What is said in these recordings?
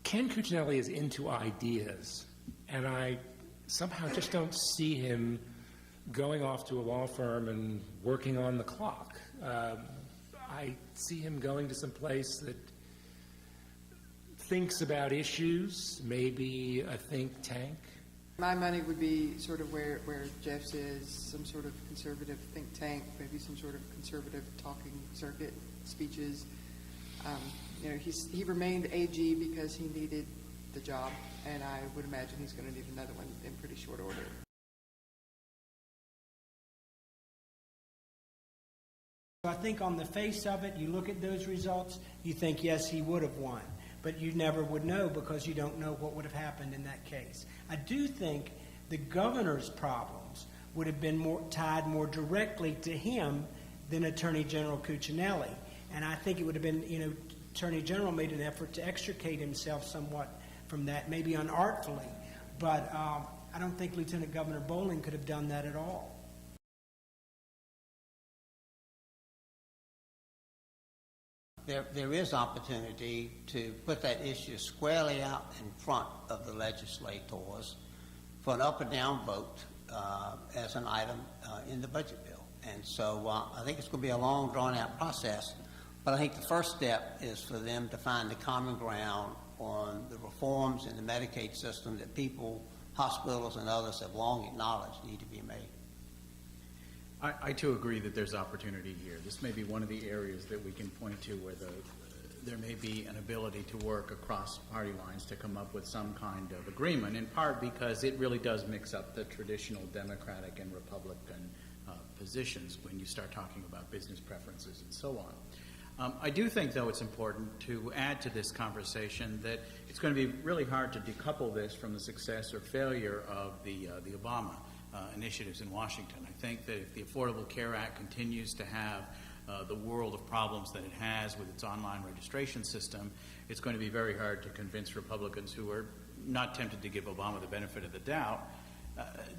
Ken Cuccinelli is into ideas, and I somehow just don't see him going off to a law firm and working on the clock. I see him going to some place that thinks about issues, maybe a think tank. My money would be sort of where Jeff's is, some sort of conservative think tank, maybe some sort of conservative talking circuit, speeches. He remained AG because he needed the job, and I would imagine he's going to need another one in pretty short order. I think on the face of it, you look at those results, you think, yes, he would have won. But you never would know because you don't know what would have happened in that case. I do think the governor's problems would have been tied more directly to him than Attorney General Cuccinelli. And I think it would have been, Attorney General made an effort to extricate himself somewhat from that, maybe unartfully. But I don't think Lieutenant Governor Bowling could have done that at all. There is opportunity to put that issue squarely out in front of the legislators for an up or down vote as an item in the budget bill. And so I think it's going to be a long, drawn-out process, but I think the first step is for them to find the common ground on the reforms in the Medicaid system that people, hospitals, and others have long acknowledged need to be made. I too agree that there's opportunity here. This may be one of the areas that we can point to where there may be an ability to work across party lines to come up with some kind of agreement, in part because it really does mix up the traditional Democratic and Republican positions when you start talking about business preferences and so on. I do think, though, it's important to add to this conversation that it's going to be really hard to decouple this from the success or failure of the Obama initiatives in Washington. I think that if the Affordable Care Act continues to have the world of problems that it has with its online registration system, it's going to be very hard to convince Republicans who are not tempted to give Obama the benefit of the doubt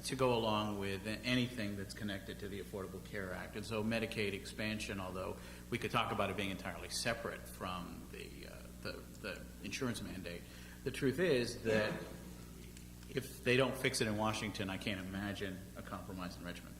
to go along with anything that's connected to the Affordable Care Act. And so Medicaid expansion, although we could talk about it being entirely separate from the insurance mandate, the truth is that if they don't fix it in Washington, I can't imagine a compromise in Richmond.